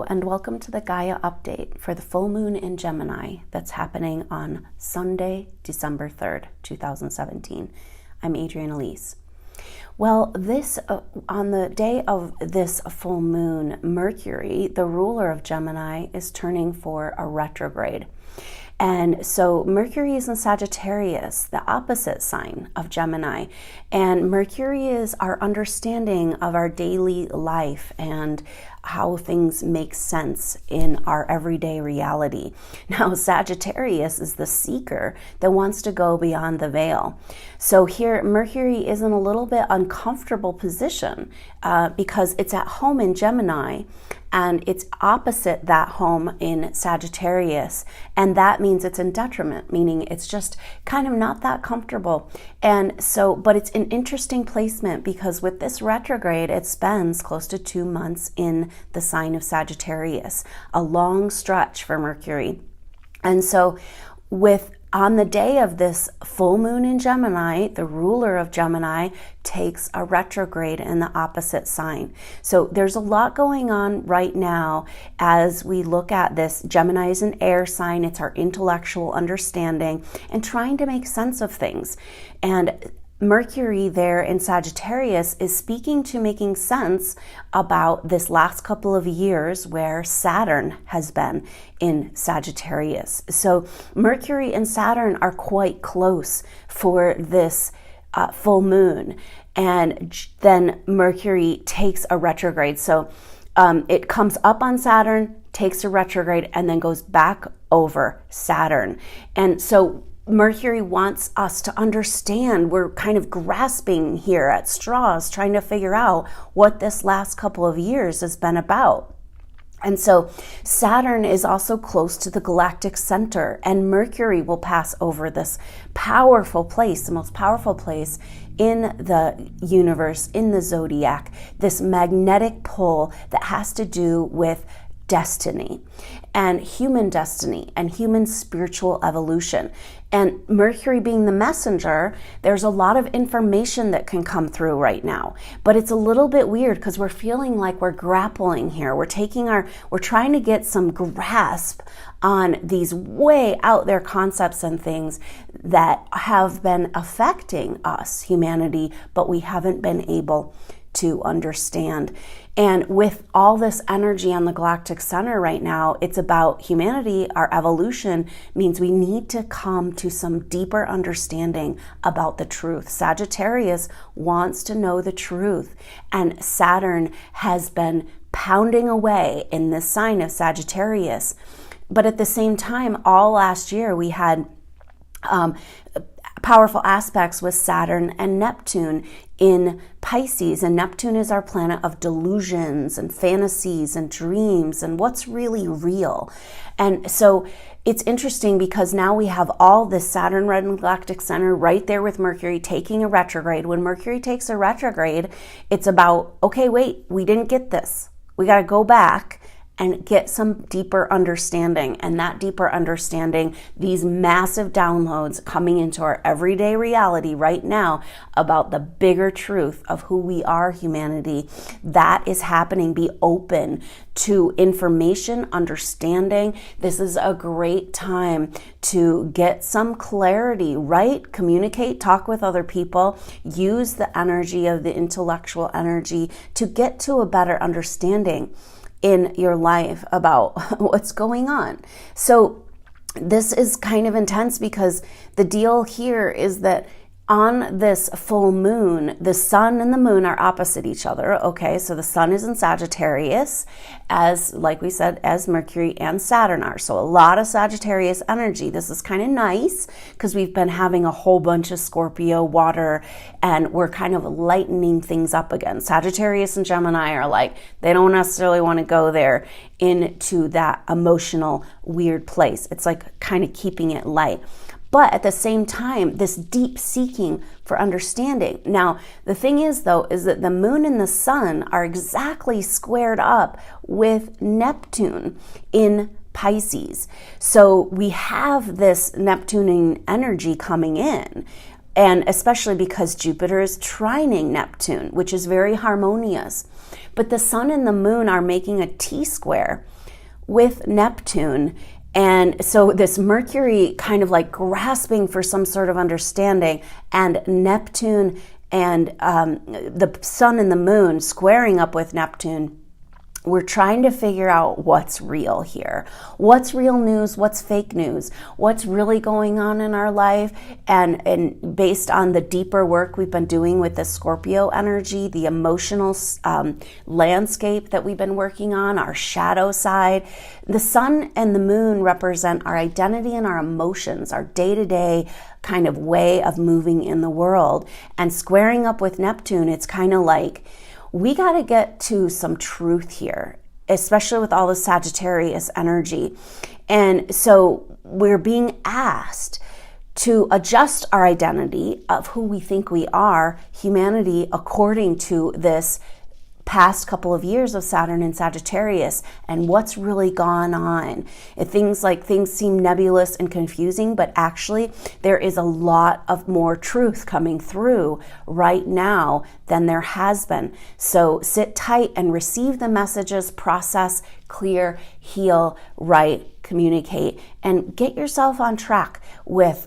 and welcome to the Gaia update for the full moon in Gemini that's happening on Sunday, December 3rd, 2017. I'm Adrienne Elise. Well, on the day of this full moon, Mercury, the ruler of Gemini, is turning for a retrograde. And so Mercury is in Sagittarius, the opposite sign of Gemini. And Mercury is our understanding of our daily life and how things make sense in our everyday reality. Now, Sagittarius is the seeker that wants to go beyond the veil. So here, Mercury is in a little bit uncomfortable position because it's at home in Gemini, and it's opposite that home in Sagittarius. And that means it's in detriment, meaning it's just kind of not that comfortable. And so, but it's an interesting placement because with this retrograde, it spends close to 2 months in the sign of Sagittarius, a long stretch for Mercury. And so on the day of this full moon in Gemini, the ruler of Gemini takes a retrograde in the opposite sign. So there's a lot going on right now as we look at this. Gemini is an air sign. It's our intellectual understanding and trying to make sense of things. And Mercury there in Sagittarius is speaking to making sense about this last couple of years where Saturn has been in Sagittarius. So Mercury and Saturn are quite close for this full moon. And then Mercury takes a retrograde. So it comes up on Saturn, takes a retrograde, and then goes back over Saturn. And so Mercury wants us to understand. We're kind of grasping here at straws, trying to figure out what this last couple of years has been about. And so Saturn is also close to the Galactic Center, and Mercury will pass over this powerful place, the most powerful place in the universe, in the zodiac, this magnetic pull that has to do with destiny and human spiritual evolution. And Mercury being the messenger, there's a lot of information that can come through right now, but it's a little bit weird because we're feeling like we're grappling here. We're trying to get some grasp on these way out there concepts and things that have been affecting us, humanity, but we haven't been able to understand. And with all this energy on the Galactic Center right now, it's about humanity. Our evolution means we need to come to some deeper understanding about the truth. Sagittarius wants to know the truth, and Saturn has been pounding away in this sign of Sagittarius. But at the same time, all last year we had powerful aspects with Saturn and Neptune in Pisces, and Neptune is our planet of delusions and fantasies and dreams and what's really real. And so it's interesting because now we have all this Saturn red and Galactic Center right there with Mercury taking a retrograde. When Mercury takes a retrograde, it's about, okay, wait, we didn't get this. We got to go back and get some deeper understanding. And that deeper understanding, these massive downloads coming into our everyday reality right now about the bigger truth of who we are, humanity, that is happening. Be open to information, understanding. This is a great time to get some clarity, right? Communicate, talk with other people, use the energy of the intellectual energy to get to a better understanding in your life about what's going on. So this is kind of intense because the deal here is that on this full moon, the sun and the moon are opposite each other. Okay, so the sun is in Sagittarius, like we said, as Mercury and Saturn are. So a lot of Sagittarius energy. This is kind of nice because we've been having a whole bunch of Scorpio water and we're kind of lightening things up again. Sagittarius and Gemini are like, they don't necessarily want to go there into that emotional weird place. It's like kind of keeping it light. But at the same time, this deep seeking for understanding. Now, the thing is, though, is that the moon and the sun are exactly squared up with Neptune in Pisces. So we have this Neptunian energy coming in. And especially because Jupiter is trining Neptune, which is very harmonious. But the sun and the moon are making a T-square with Neptune. And so this Mercury kind of like grasping for some sort of understanding, and Neptune and the sun and the moon squaring up with Neptune. We're trying to figure out what's real here. What's real news? What's fake news? What's really going on in our life? And based on the deeper work we've been doing with the Scorpio energy, the emotional landscape that we've been working on, our shadow side, the sun and the moon represent our identity and our emotions, our day-to-day kind of way of moving in the world. And squaring up with Neptune, it's kind of like, we got to get to some truth here, especially with all the Sagittarius energy. And so we're being asked to adjust our identity of who we think we are, humanity, according to this past couple of years of Saturn and Sagittarius and what's really gone on. Things seem nebulous and confusing, but actually there is a lot of more truth coming through right now than there has been. So sit tight and receive the messages, process, clear, heal, write, communicate, and get yourself on track with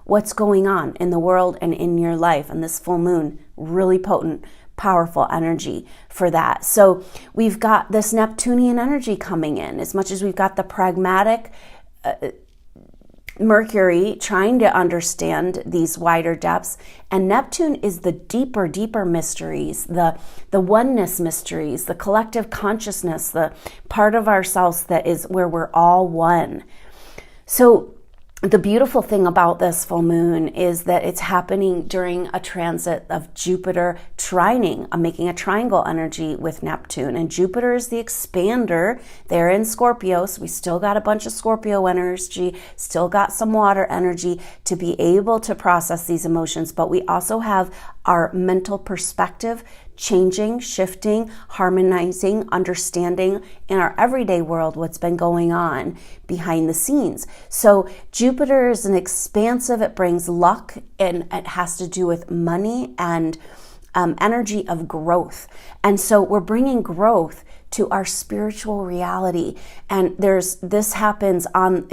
what's going on in the world and in your life. And this full moon, really potent, powerful energy for that. So we've got this Neptunian energy coming in, as much as we've got the pragmatic Mercury trying to understand these wider depths, and Neptune is the deeper mysteries, the oneness mysteries, the collective consciousness, the part of ourselves that is where we're all one. So the beautiful thing about this full moon is that it's happening during a transit of Jupiter trining, making a triangle energy with Neptune. And Jupiter is the expander. They're in Scorpio, so we still got a bunch of Scorpio energy, still got some water energy to be able to process these emotions. But we also have our mental perspective changing, shifting, harmonizing, understanding in our everyday world what's been going on behind the scenes. So Jupiter is an expansive, it brings luck, and it has to do with money and energy of growth. And so we're bringing growth to our spiritual reality. And this happens on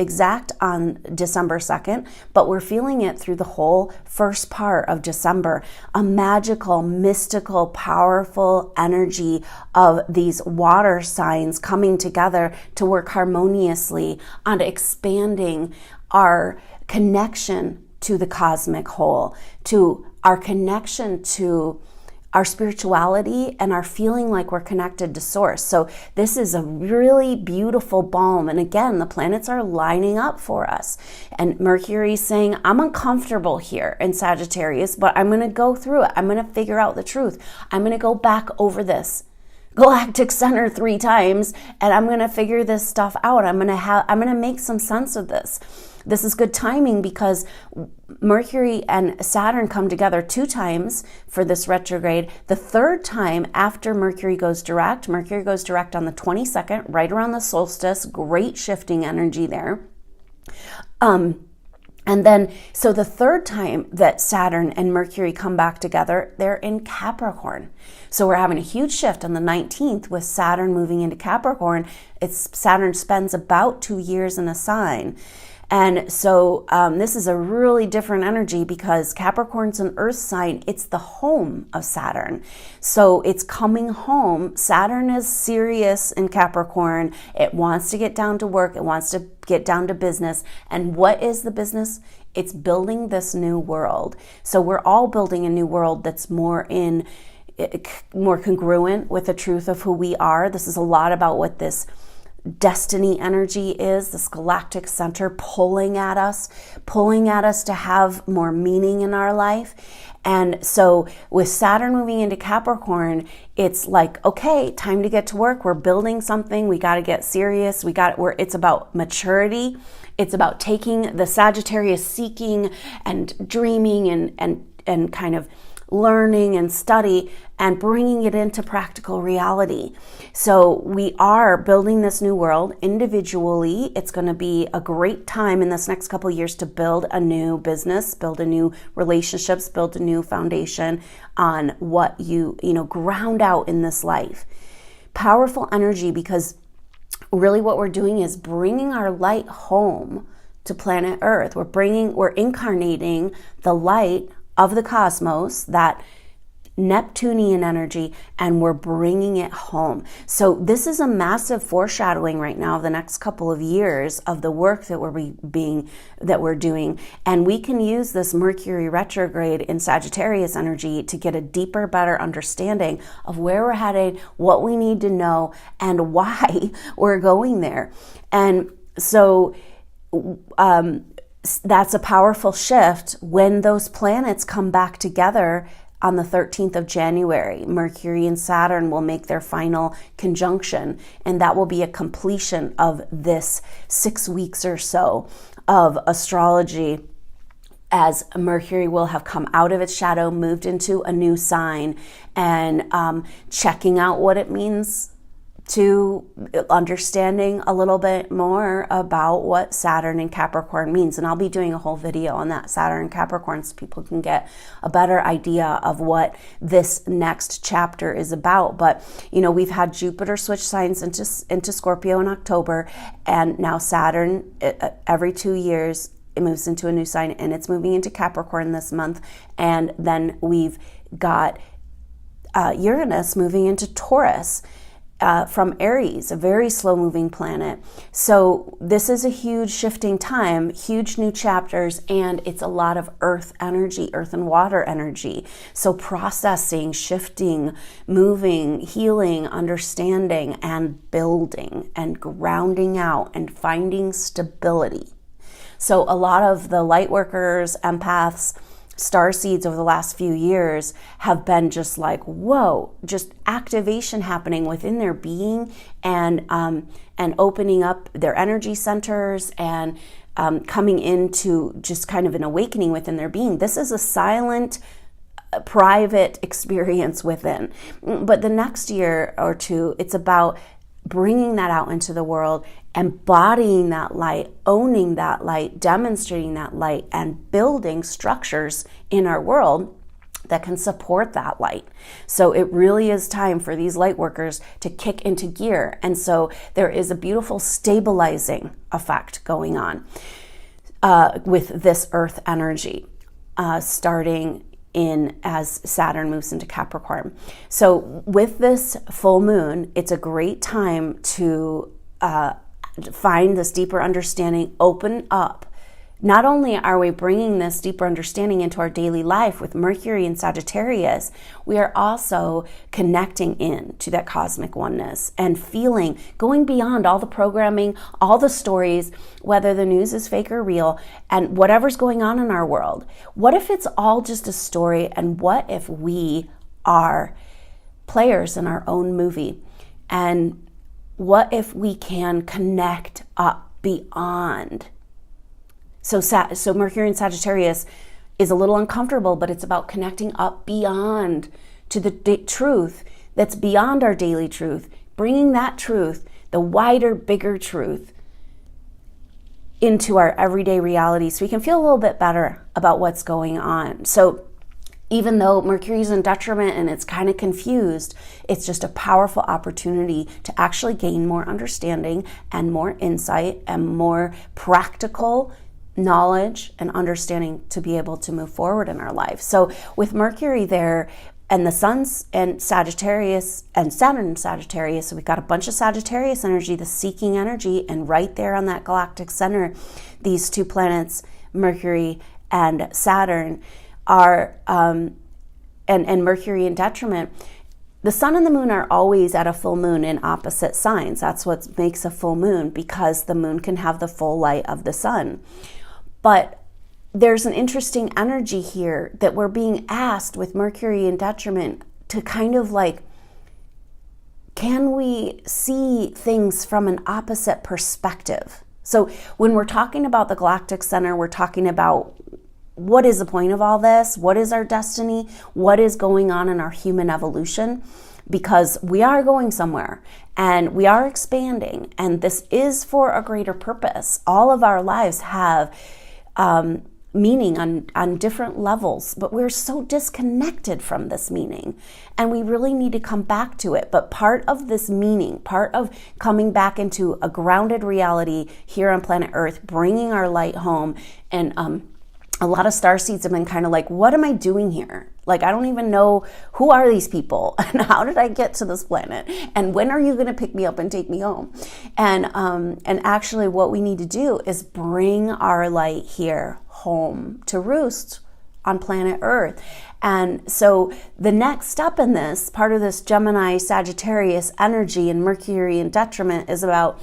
December 2nd, but we're feeling it through the whole first part of December. A magical, mystical, powerful energy of these water signs coming together to work harmoniously on expanding our connection to the cosmic whole, to our connection to our spirituality and our feeling like we're connected to source. So this is a really beautiful balm. And again, the planets are lining up for us. And Mercury's saying, I'm uncomfortable here in Sagittarius, but I'm going to go through it. I'm going to figure out the truth. I'm going to go back over this Galactic Center 3 times, and I'm going to figure this stuff out. I'm going to make some sense of this. This is good timing because Mercury and Saturn come together 2 times for this retrograde. The 3rd time after Mercury goes direct on the 22nd, right around the solstice. Great shifting energy there. And then, so the 3rd time that Saturn and Mercury come back together, they're in Capricorn. So we're having a huge shift on the 19th with Saturn moving into Capricorn. Saturn spends about 2 years in a sign. And so this is a really different energy because Capricorn's an earth sign. It's the home of Saturn. So it's coming home. Saturn is serious in Capricorn. It wants to get down to work. It wants to get down to business. And what is the business? It's building this new world. So we're all building a new world that's more congruent with the truth of who we are. This is a lot about what this destiny energy is, this galactic center pulling at us to have more meaning in our life. And so with Saturn moving into Capricorn, it's like, okay, time to get to work. We're building something. We got to get serious. It's about maturity. It's about taking the Sagittarius seeking and dreaming and kind of learning and study and bringing it into practical reality. So we are building this new world individually. It's going to be a great time in this next couple of years to build a new business, build a new relationships, build a new foundation on what you ground out in this life. Powerful energy because really what we're doing is bringing our light home to planet Earth. We're incarnating the light of the cosmos, that Neptunian energy, and we're bringing it home. So this is a massive foreshadowing right now of the next couple of years of the work that we're doing. And we can use this Mercury retrograde in Sagittarius energy to get a deeper, better understanding of where we're headed, what we need to know, and why we're going there. And so that's a powerful shift when those planets come back together on the 13th of January. Mercury and Saturn will make their final conjunction, and that will be a completion of this 6 weeks or so of astrology, as Mercury will have come out of its shadow, moved into a new sign, and checking out what it means to understanding a little bit more about what Saturn and Capricorn means. And I'll be doing a whole video on that, Saturn and Capricorn, so people can get a better idea of what this next chapter is about. But, you know, we've had Jupiter switch signs into Scorpio in October, and now Saturn, every 2 years, it moves into a new sign, and it's moving into Capricorn this month. And then we've got Uranus moving into Taurus, from Aries, a very slow-moving planet. So this is a huge shifting time, huge new chapters, and it's a lot of earth energy, earth and water energy. So processing, shifting, moving, healing, understanding, and building, and grounding out, and finding stability. So a lot of the light workers, empaths, starseeds over the last few years have been just like, whoa, just activation happening within their being, and opening up their energy centers, and coming into just kind of an awakening within their being. This is a silent, private experience within. But the next year or two, it's about bringing that out into the world, embodying that light, owning that light, demonstrating that light, and building structures in our world that can support that light. So it really is time for these light workers to kick into gear. And so there is a beautiful stabilizing effect going on with this earth energy, starting as Saturn moves into Capricorn. So with this full moon, it's a great time to find this deeper understanding, open up. Not only are we bringing this deeper understanding into our daily life with Mercury and Sagittarius, we are also connecting in to that cosmic oneness and feeling, going beyond all the programming, all the stories, whether the news is fake or real, and whatever's going on in our world. What if it's all just a story, and what if we are players in our own movie? And what if we can connect up beyond? So Mercury and Sagittarius is a little uncomfortable, but it's about connecting up beyond to the truth that's beyond our daily truth, bringing that truth, the wider, bigger truth, into our everyday reality so we can feel a little bit better about what's going on. So even though Mercury's in detriment and it's kind of confused, it's just a powerful opportunity to actually gain more understanding and more insight and more practical knowledge and understanding to be able to move forward in our life. So with Mercury there, and the Sun's in Sagittarius and Saturn in Sagittarius, so we've got a bunch of Sagittarius energy, the seeking energy, and right there on that galactic center, these two planets, Mercury and Saturn, are and Mercury in detriment. The sun and the moon are always at a full moon in opposite signs. That's what makes a full moon, because the moon can have the full light of the sun. But there's an interesting energy here that we're being asked with Mercury in detriment to kind of like, can we see things from an opposite perspective? So when we're talking about the Galactic Center, we're talking about what is the point of all this? What is our destiny? What is going on in our human evolution? Because we are going somewhere and we are expanding, and this is for a greater purpose. All of our lives have meaning on different levels, but we're so disconnected from this meaning, and we really need to come back to it. But part of this meaning, part of coming back into a grounded reality here on planet Earth, bringing our light home, and a lot of starseeds have been kind of like, what am I doing here? Like, I don't even know, who are these people and how did I get to this planet? And when are you going to pick me up and take me home? And actually what we need to do is bring our light here home to roost on planet Earth. And so the next step in this, part of this Gemini Sagittarius energy and Mercury in detriment, is about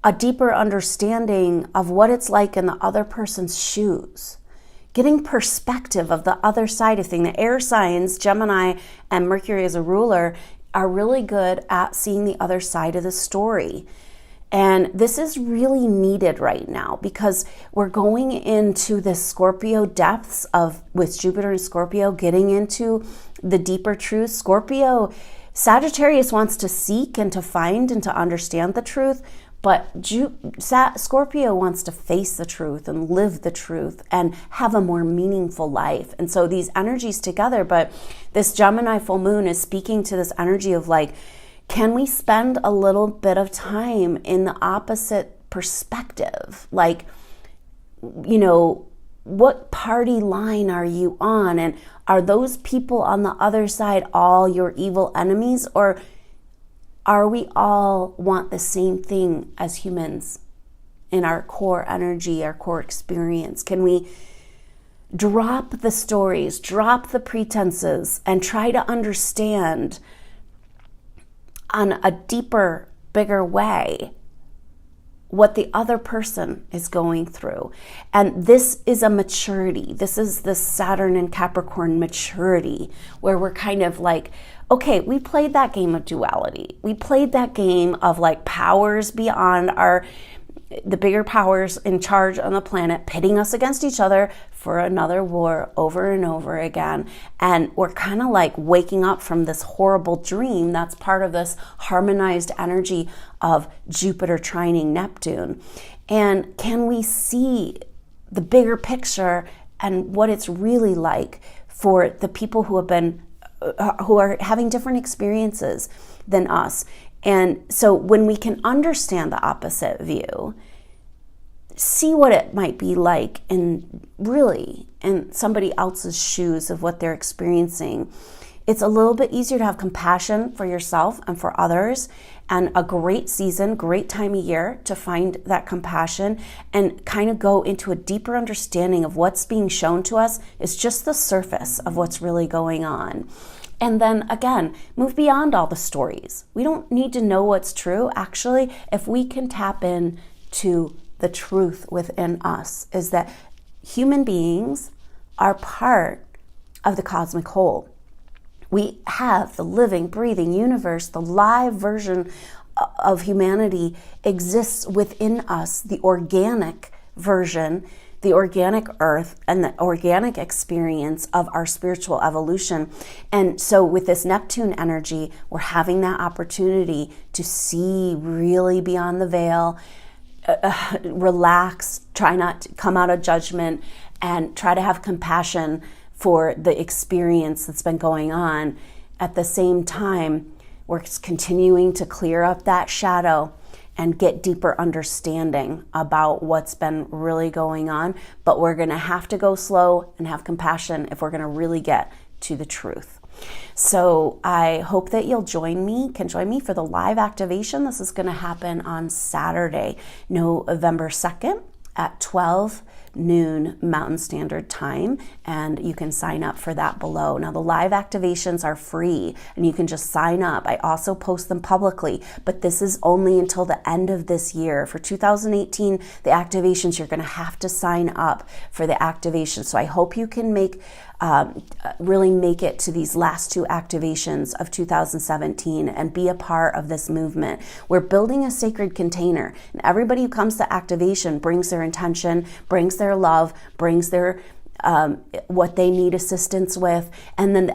a deeper understanding of what it's like in the other person's shoes. Getting perspective of the other side of things. The air signs, Gemini and Mercury as a ruler, are really good at seeing the other side of the story. And this is really needed right now because we're going into the Scorpio depths with Jupiter and Scorpio, getting into the deeper truth. Sagittarius wants to seek and to find and to understand the truth, but Scorpio wants to face the truth and live the truth and have a more meaningful life. And so these energies together, but this Gemini full moon is speaking to this energy of like, can we spend a little bit of time in the opposite perspective? Like, you know, what party line are you on? And are those people on the other side all your evil enemies? Or are we all want the same thing as humans in our core energy, our core experience? Can we drop the stories, drop the pretenses, and try to understand on a deeper, bigger way what the other person is going through? And this is a maturity. This is the Saturn and Capricorn maturity, where we're kind of like, okay, we played that game of duality. We played that game of like powers beyond the bigger powers in charge on the planet, pitting us against each other for another war over and over again. And we're kind of like waking up from this horrible dream that's part of this harmonized energy of Jupiter trining Neptune. And can we see the bigger picture and what it's really like for the people who are having different experiences than us? And so when we can understand the opposite view, see what it might be like in somebody else's shoes of what they're experiencing, it's a little bit easier to have compassion for yourself and for others, and a great season, great time of year to find that compassion and kind of go into a deeper understanding of what's being shown to us is just the surface of what's really going on. And then again, move beyond all the stories. We don't need to know what's true. Actually, if we can tap in to the truth within us, is that human beings are part of the cosmic whole. We have the living, breathing universe, the live version of humanity exists within us, the organic version, the organic earth and the organic experience of our spiritual evolution. And so with this Neptune energy, we're having that opportunity to see really beyond the veil, relax, try not to come out of judgment, and try to have compassion for the experience that's been going on. At the same time, we're continuing to clear up that shadow and get deeper understanding about what's been really going on. But we're going to have to go slow and have compassion if we're going to really get to the truth. So I hope that you'll join me for the live activation. This is going to happen on Saturday, November 2nd at 12 noon Mountain Standard Time, and you can sign up for that below. Now, the live activations are free and you can just sign up. I also post them publicly, but this is only until the end of this year. For 2018, the activations, you're going to have to sign up for the activation. So I hope you can really make it to these last two activations of 2017 and be a part of this movement. We're building a sacred container, and everybody who comes to activation brings their intention, brings their love, brings their what they need assistance with, and then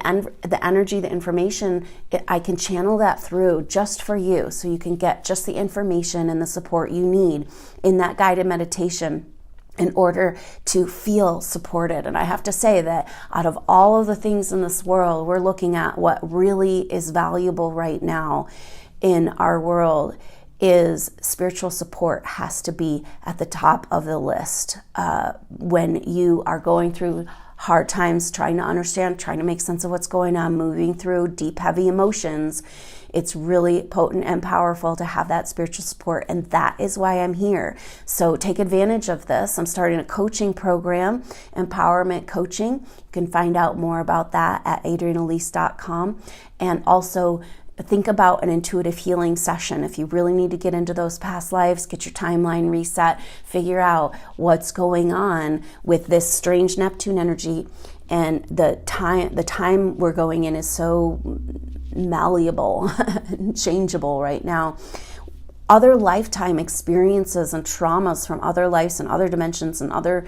the energy, the information, I can channel that through just for you, so you can get just the information and the support you need in that guided meditation in order to feel supported. And I have to say that out of all of the things in this world, we're looking at what really is valuable right now in our world is spiritual support has to be at the top of the list. When you are going through hard times, trying to understand, trying to make sense of what's going on, moving through deep, heavy emotions, it's really potent and powerful to have that spiritual support. And that is why I'm here. So take advantage of this. I'm starting a coaching program, empowerment coaching. You can find out more about that at adrianelise.com. And also think about an intuitive healing session. If you really need to get into those past lives, get your timeline reset, figure out what's going on with this strange Neptune energy. And the time we're going in is so malleable, changeable right now. Other lifetime experiences and traumas from other lives and other dimensions and other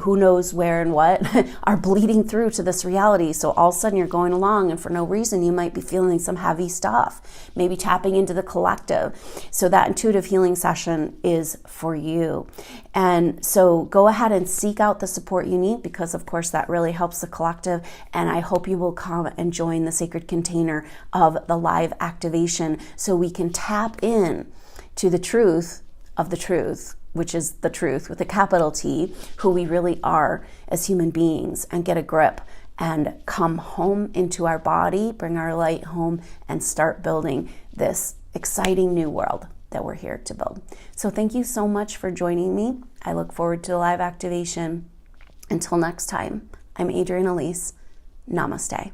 who knows where and what are bleeding through to this reality. So all of a sudden you're going along and for no reason you might be feeling some heavy stuff, maybe tapping into the collective. So that intuitive healing session is for you. And so go ahead and seek out the support you need, because of course that really helps the collective. And I hope you will come and join the sacred container of the live activation so we can tap in to the truth of the truth, which is the truth with a capital T, who we really are as human beings, and get a grip and come home into our body, bring our light home, and start building this exciting new world that we're here to build. So thank you so much for joining me. I look forward to the live activation. Until next time, I'm Adrienne Elise. Namaste.